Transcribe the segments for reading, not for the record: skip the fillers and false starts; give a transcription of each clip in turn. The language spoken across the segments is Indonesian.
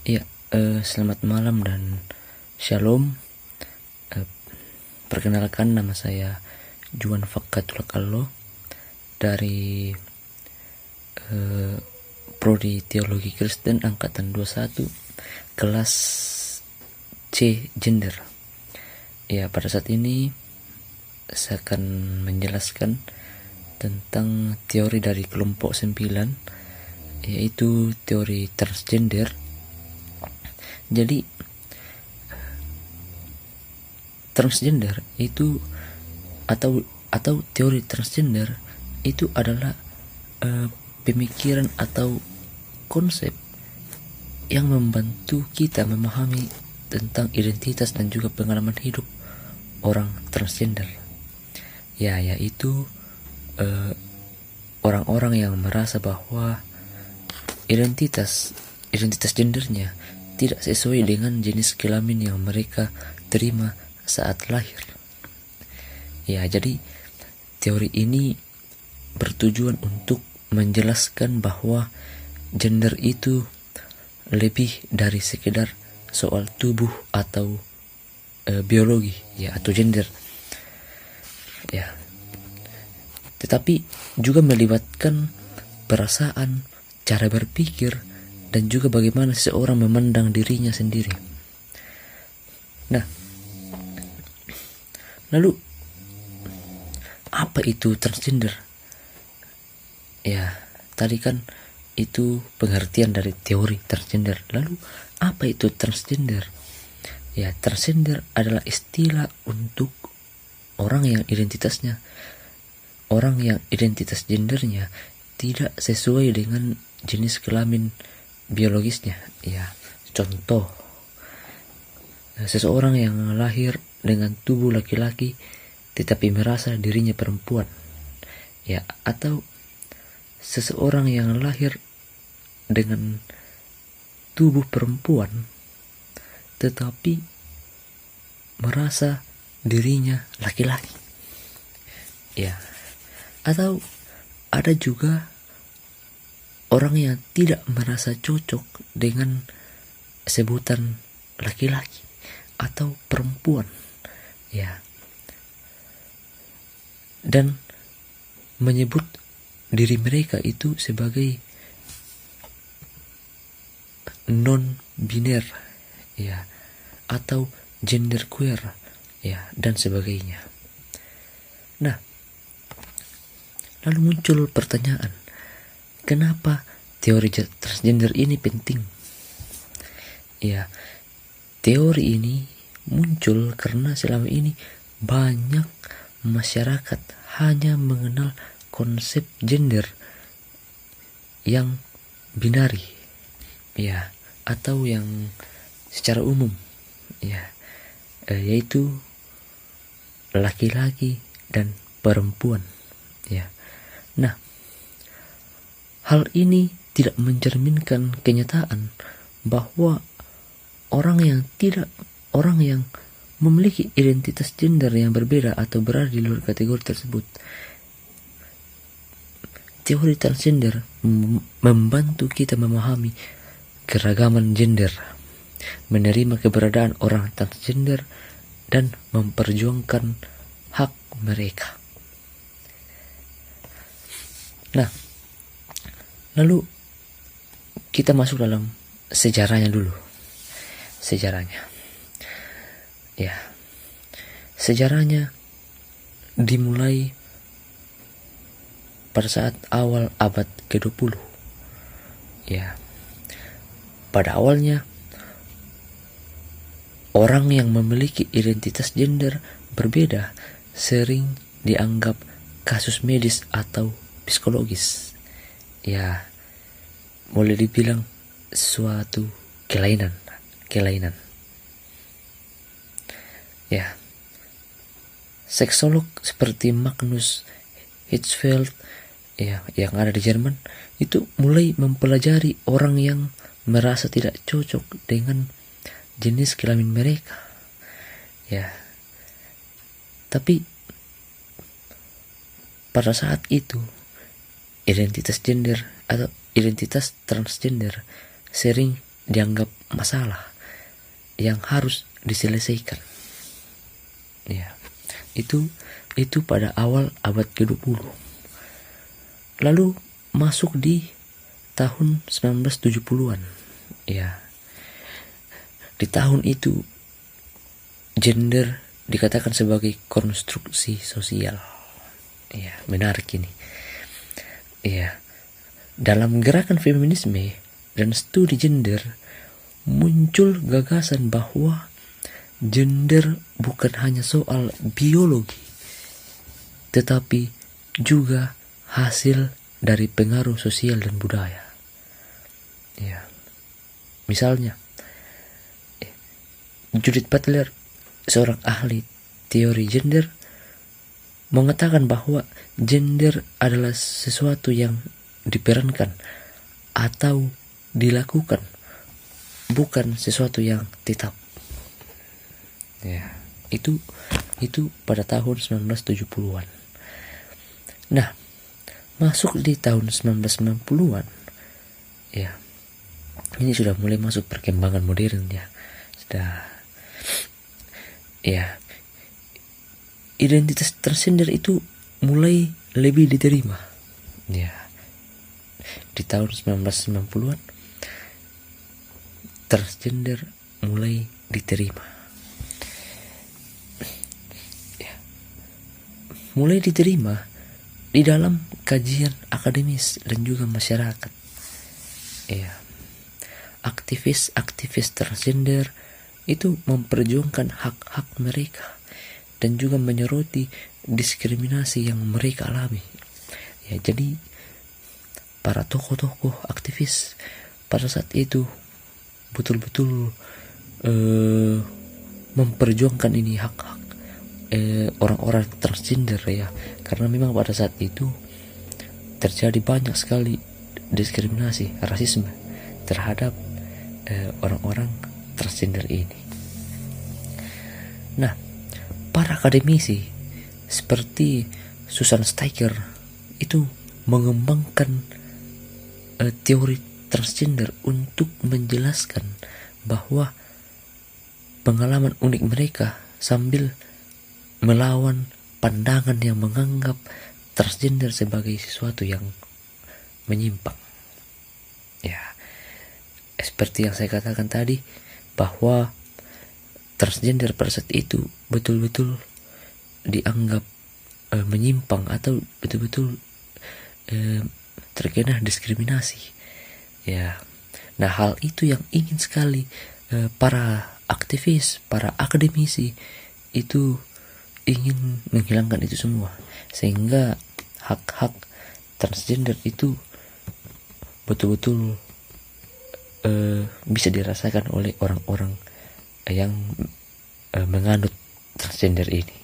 Ya, selamat malam dan shalom. Eh, Perkenalkan, nama saya Juan Fakatul Kallo dari Prodi Teologi Kristen Angkatan 21, kelas C Gender. Ya, pada saat ini saya akan menjelaskan tentang teori dari kelompok 9, yaitu teori transgender. Jadi transgender itu atau teori transgender itu adalah pemikiran atau konsep yang membantu kita memahami tentang identitas dan juga pengalaman hidup orang transgender. Ya, yaitu orang-orang yang merasa bahwa identitas gendernya tidak sesuai dengan jenis kelamin yang mereka terima saat lahir. Ya, jadi teori ini bertujuan untuk menjelaskan bahwa gender itu lebih dari sekedar soal tubuh atau biologi, ya, atau gender. Ya. Tetapi juga melibatkan perasaan, cara berpikir, dan juga bagaimana seseorang memandang dirinya sendiri. Nah, lalu apa itu transgender? Ya, tadi kan itu pengertian dari teori transgender. Lalu apa itu transgender? Ya, transgender adalah istilah untuk orang yang identitas gendernya tidak sesuai dengan jenis kelamin biologisnya. Ya, contoh, seseorang yang lahir dengan tubuh laki-laki tetapi merasa dirinya perempuan. Ya, atau seseorang yang lahir dengan tubuh perempuan tetapi merasa dirinya laki-laki. Ya. Atau ada juga orang yang tidak merasa cocok dengan sebutan laki-laki atau perempuan. Ya. Dan menyebut diri mereka itu sebagai non-biner, ya, atau genderqueer, ya, dan sebagainya. Nah, lalu muncul pertanyaan, kenapa teori transgender ini penting? Ya, teori ini muncul karena selama ini banyak masyarakat hanya mengenal konsep gender yang binari, ya, atau yang secara umum, ya, yaitu laki-laki dan perempuan, ya. Nah, hal ini tidak mencerminkan kenyataan bahwa orang yang memiliki identitas gender yang berbeda atau berada di luar kategori tersebut. Teori transgender membantu kita memahami keragaman gender, menerima keberadaan orang transgender, dan memperjuangkan hak mereka. Nah, lalu kita masuk dalam sejarahnya dulu. Ya, sejarahnya dimulai pada saat awal abad ke-20. Ya, pada awalnya orang yang memiliki identitas gender berbeda sering dianggap kasus medis atau psikologis. Ya, boleh dibilang suatu kelainan. Ya, seksolog seperti Magnus Hirschfeld, ya, yang ada di Jerman, itu mulai mempelajari orang yang merasa tidak cocok dengan jenis kelamin mereka. Ya, tapi pada saat itu identitas gender atau identitas transgender sering dianggap masalah yang harus diselesaikan. Ya, itu pada awal abad ke-20. Lalu masuk di tahun 1970-an. Ya. Di tahun itu gender dikatakan sebagai konstruksi sosial. Ya, menarik ini. Ya. Dalam gerakan feminisme dan studi gender muncul gagasan bahwa gender bukan hanya soal biologi, tetapi juga hasil dari pengaruh sosial dan budaya. Ya. Misalnya, Judith Butler, seorang ahli teori gender, mengatakan bahwa gender adalah sesuatu yang diperankan atau dilakukan, bukan sesuatu yang tetap. Ya, itu pada tahun 1970-an. Nah, masuk di tahun 1990-an, ya, ini sudah mulai masuk perkembangan modern ya. Sudah, ya, identitas transgender itu mulai lebih diterima. Ya, di tahun 1990-an transgender mulai diterima. Ya, mulai diterima di dalam kajian akademis dan juga masyarakat. Ya, aktivis transgender itu memperjuangkan hak-hak mereka dan juga menyoroti diskriminasi yang mereka alami. Ya, jadi para tokoh-tokoh aktivis pada saat itu betul-betul memperjuangkan ini hak-hak orang-orang transgender ya, karena memang pada saat itu terjadi banyak sekali diskriminasi, rasisme terhadap orang-orang transgender ini. Nah, para akademisi seperti Susan Steiger itu mengembangkan teori transgender untuk menjelaskan bahwa pengalaman unik mereka sambil melawan pandangan yang menganggap transgender sebagai sesuatu yang menyimpang. Ya, seperti yang saya katakan tadi, bahwa transgender pada saat itu betul-betul dianggap menyimpang atau betul-betul terkena diskriminasi. Ya, nah hal itu yang ingin sekali para aktivis, para akademisi itu ingin menghilangkan itu semua, sehingga hak-hak transgender itu betul-betul bisa dirasakan oleh orang-orang yang menganut transgender ini.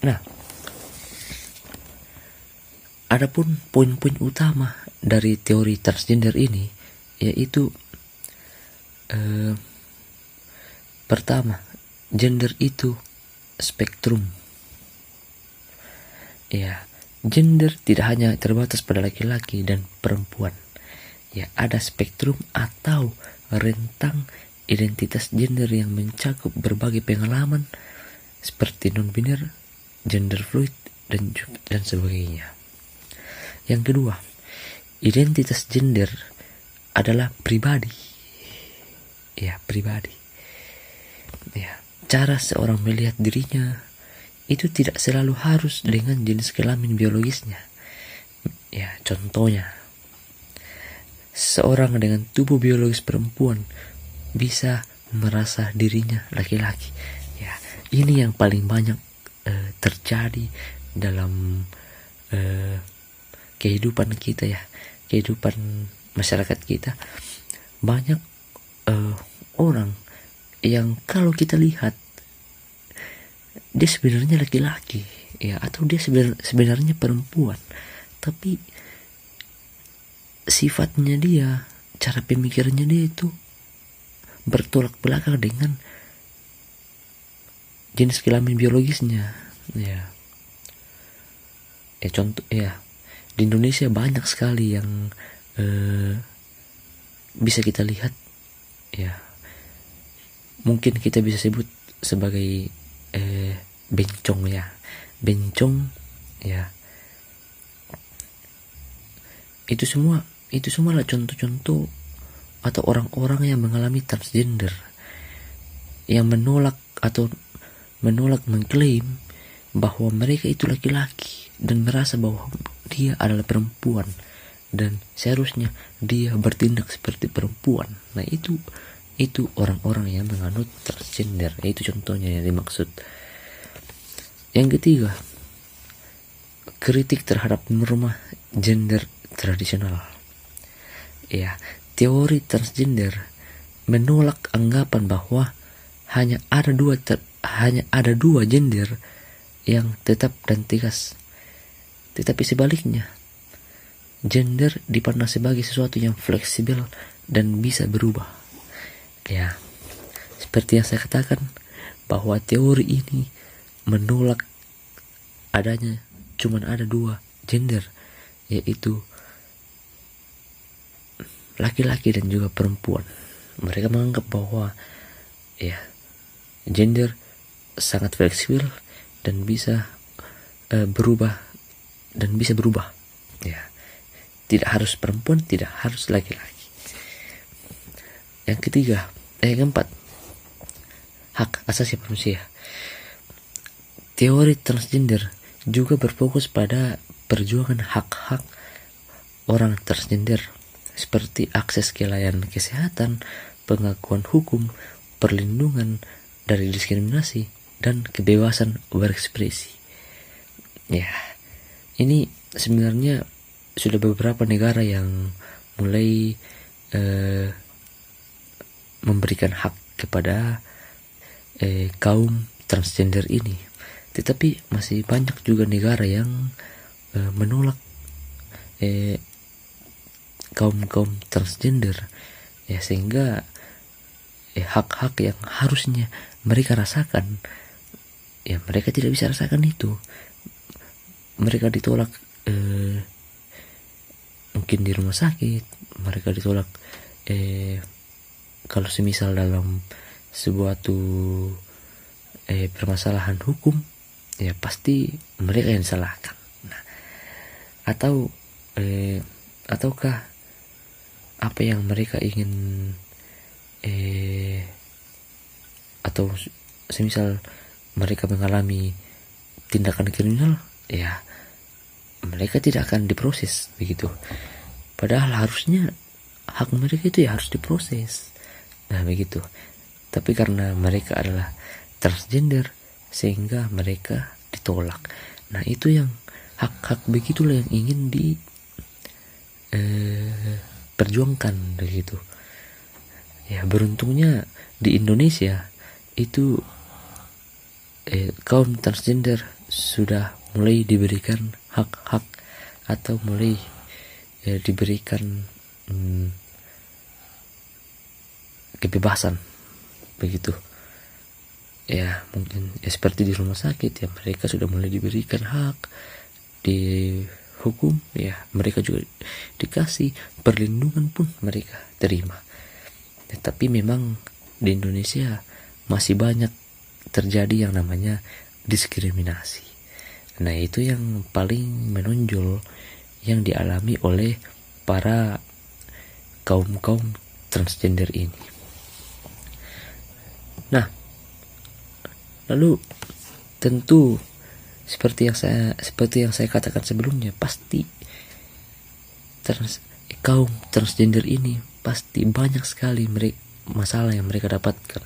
Nah, adapun poin-poin utama dari teori transgender ini yaitu pertama, gender itu spektrum. Ya, gender tidak hanya terbatas pada laki-laki dan perempuan. Ya, ada spektrum atau rentang identitas gender yang mencakup berbagai pengalaman seperti non-biner, gender fluid, dan sebagainya. Yang kedua, identitas gender adalah pribadi. Ya, pribadi. Ya, cara seorang melihat dirinya itu tidak selalu harus dengan jenis kelamin biologisnya. Ya, contohnya, seorang dengan tubuh biologis perempuan bisa merasa dirinya laki-laki. Ya, ini yang paling banyak terjadi dalam kehidupan kita ya, kehidupan masyarakat kita. Banyak orang yang kalau kita lihat dia sebenarnya laki-laki ya, atau dia sebenarnya perempuan, tapi sifatnya dia, cara pemikirannya dia itu bertolak belakang dengan jenis kelamin biologisnya. Ya, contoh ya, di Indonesia banyak sekali yang bisa kita lihat, ya mungkin kita bisa sebut sebagai bencong ya. Bencong ya. Itu semua lah contoh-contoh atau orang-orang yang mengalami transgender, yang menolak mengklaim bahwa mereka itu laki-laki dan merasa bahwa dia adalah perempuan dan seharusnya dia bertindak seperti perempuan. Nah, itu orang-orang yang menganut transgender. Itu contohnya yang dimaksud. Yang ketiga, kritik terhadap norma gender tradisional. Ya, teori transgender menolak anggapan bahwa hanya ada dua gender yang tetap dan tegas. Tetapi sebaliknya, gender dipandang sebagai sesuatu yang fleksibel dan bisa berubah. Ya, seperti yang saya katakan, bahwa teori ini menolak adanya cuman ada dua gender, yaitu laki-laki dan juga perempuan. Mereka menganggap bahwa ya, gender sangat fleksibel dan bisa berubah ya, tidak harus perempuan, tidak harus laki-laki. Yang keempat, hak asasi manusia. Teori transgender juga berfokus pada perjuangan hak-hak orang transgender seperti akses ke layanan kesehatan, pengakuan hukum, perlindungan dari diskriminasi, dan kebebasan berekspresi. Ya, ini sebenarnya sudah beberapa negara yang mulai memberikan hak kepada kaum transgender ini. Tetapi masih banyak juga negara yang menolak kaum transgender, ya, sehingga hak-hak yang harusnya mereka rasakan, ya mereka tidak bisa rasakan itu. Mereka ditolak mungkin di rumah sakit, mereka ditolak kalau semisal dalam sebuah permasalahan hukum, ya pasti mereka yang disalahkan. Nah, ataukah apa yang mereka ingin atau semisal mereka mengalami tindakan kriminal, ya mereka tidak akan diproses begitu. Padahal harusnya hak mereka itu ya harus diproses. Nah, begitu. Tapi karena mereka adalah transgender sehingga mereka ditolak. Nah, itu yang hak-hak begitulah yang ingin perjuangkan begitu. Ya, beruntungnya di Indonesia itu kaum transgender sudah mulai diberikan hak-hak atau mulai diberikan kebebasan begitu. Ya, mungkin ya seperti di rumah sakit, ya mereka sudah mulai diberikan hak. Di hukum, ya mereka juga dikasih perlindungan pun mereka terima. Tetapi memang di Indonesia masih banyak terjadi yang namanya diskriminasi. Nah, itu yang paling menonjol yang dialami oleh para kaum transgender ini. Nah, lalu tentu seperti yang saya katakan sebelumnya, pasti kaum transgender ini pasti banyak sekali masalah yang mereka dapatkan.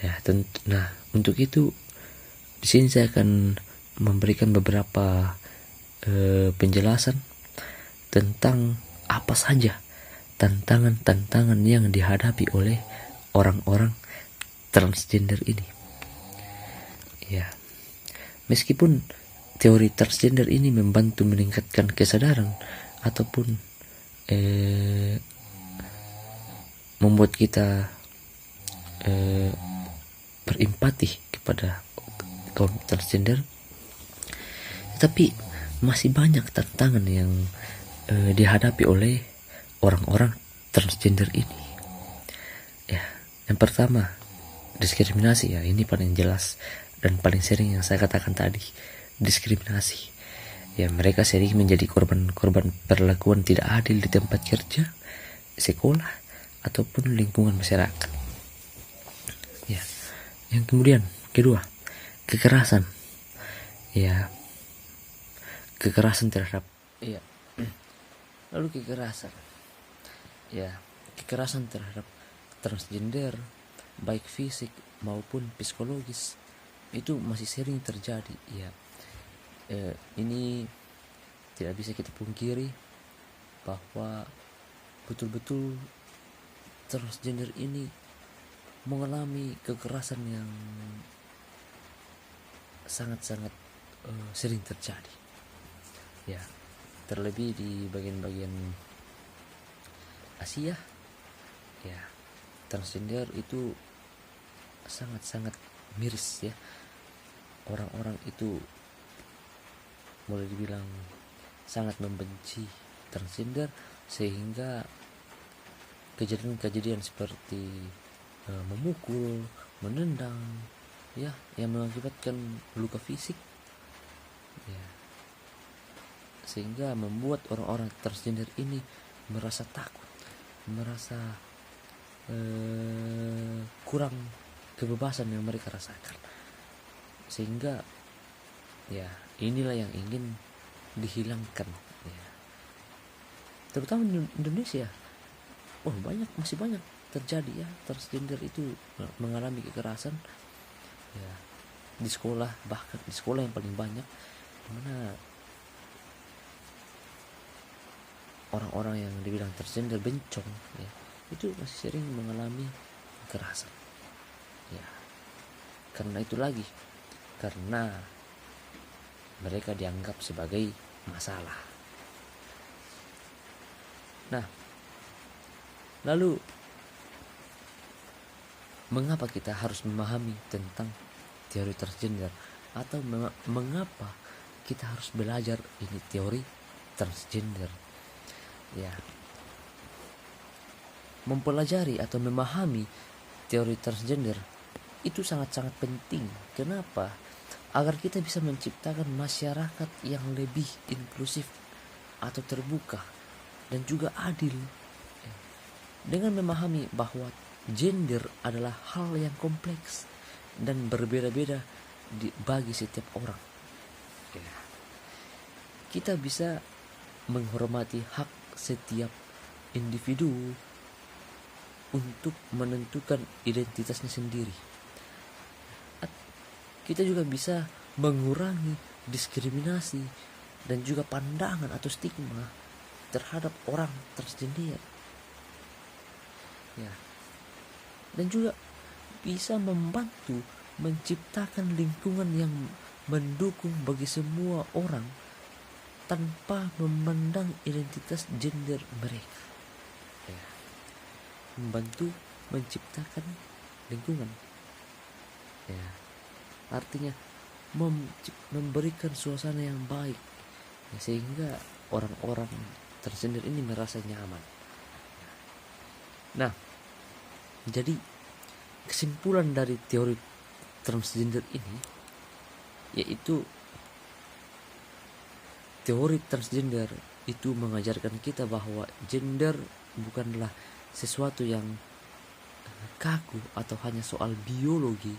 Ya, nah, untuk itu di sini saya akan memberikan beberapa penjelasan tentang apa saja tantangan-tantangan yang dihadapi oleh orang-orang transgender ini. Ya, meskipun teori transgender ini membantu meningkatkan kesadaran ataupun membuat kita berempati kepada kaum transgender, tetapi masih banyak tantangan yang dihadapi oleh orang-orang transgender ini? Ya, yang pertama, diskriminasi. Ya, ini paling jelas dan paling sering yang saya katakan tadi, diskriminasi. Ya, mereka sering menjadi korban perlakuan tidak adil di tempat kerja, sekolah, ataupun lingkungan masyarakat. Ya, yang kemudian kedua, kekerasan. Ya, kekerasan terhadap, ya, lalu kekerasan. Ya, kekerasan terhadap transgender, baik fisik maupun psikologis, itu masih sering terjadi. Ya, ini tidak bisa kita pungkiri bahwa betul-betul transgender ini mengalami kekerasan yang sangat-sangat sering terjadi. Ya, terlebih di bagian-bagian Asia, ya, transgender itu sangat-sangat miris ya. Orang-orang itu boleh dibilang sangat membenci transgender, sehingga kejadian-kejadian seperti memukul, menendang, ya, yang mengakibatkan luka fisik, ya, sehingga membuat orang-orang transgender ini merasa takut, merasa kurang kebebasan yang mereka rasakan, sehingga ya inilah yang ingin dihilangkan, ya. Terutama di Indonesia, masih banyak terjadi ya, transgender itu mengalami kekerasan, ya, di sekolah, bahkan di sekolah yang paling banyak, dimana orang-orang yang dibilang transgender bencong, ya, itu masih sering mengalami kekerasan. Ya, karena itu lagi, karena mereka dianggap sebagai masalah. Nah, lalu mengapa kita harus memahami tentang teori transgender, atau mengapa kita harus belajar ini teori transgender? Ya, mempelajari atau memahami teori transgender itu sangat-sangat penting. Kenapa? Agar kita bisa menciptakan masyarakat yang lebih inklusif atau terbuka dan juga adil. Dengan memahami bahwa gender adalah hal yang kompleks dan berbeda-beda bagi setiap orang, kita bisa menghormati hak setiap individu untuk menentukan identitasnya sendiri. Kita juga bisa mengurangi diskriminasi dan juga pandangan atau stigma terhadap orang transgender. Ya. Dan juga bisa membantu menciptakan lingkungan yang mendukung bagi semua orang tanpa memandang identitas gender mereka. Ya. Membantu menciptakan lingkungan. Ya. Artinya memberikan suasana yang baik, ya, sehingga orang-orang transgender ini merasa nyaman. Nah, jadi kesimpulan dari teori transgender ini yaitu teori transgender itu mengajarkan kita bahwa gender bukanlah sesuatu yang kaku atau hanya soal biologi,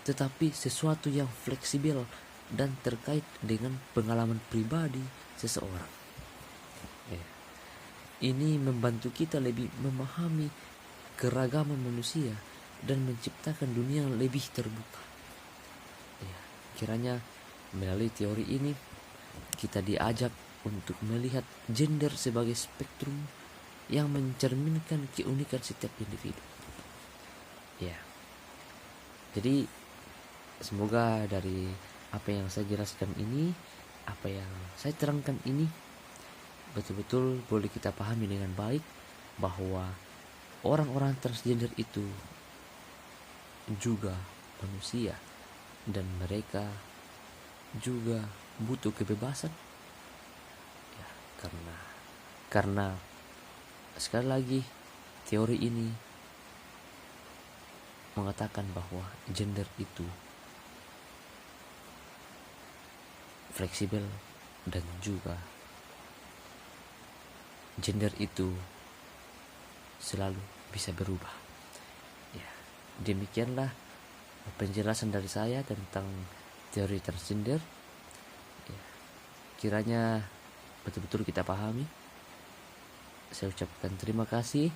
tetapi sesuatu yang fleksibel dan terkait dengan pengalaman pribadi seseorang. Ini membantu kita lebih memahami keragaman manusia dan menciptakan dunia yang lebih terbuka. Kiranya melalui teori ini kita diajak untuk melihat gender sebagai spektrum yang mencerminkan keunikan setiap individu. Ya. Jadi semoga dari apa yang saya jelaskan ini, apa yang saya terangkan ini, betul-betul boleh kita pahami dengan baik bahwa orang-orang transgender itu juga manusia dan mereka juga butuh kebebasan. Ya, karena sekali lagi, teori ini mengatakan bahwa gender itu fleksibel dan juga gender itu selalu bisa berubah. Ya, demikianlah penjelasan dari saya tentang teori transgender. Ya, kiranya betul-betul kita pahami. Saya ucapkan terima kasih,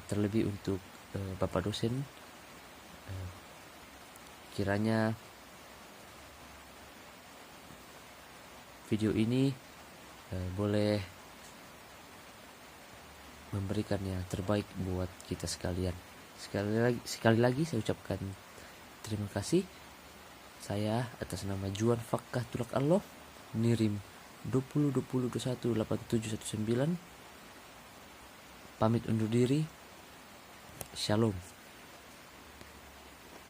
terlebih untuk Bapak dosen. Kiranya video ini boleh memberikan yang terbaik buat kita sekalian. Sekali lagi saya ucapkan terima kasih. Saya atas nama Juan Fakkah Tulak Allah, Nirim 2020218719, pamit undur diri. Shalom.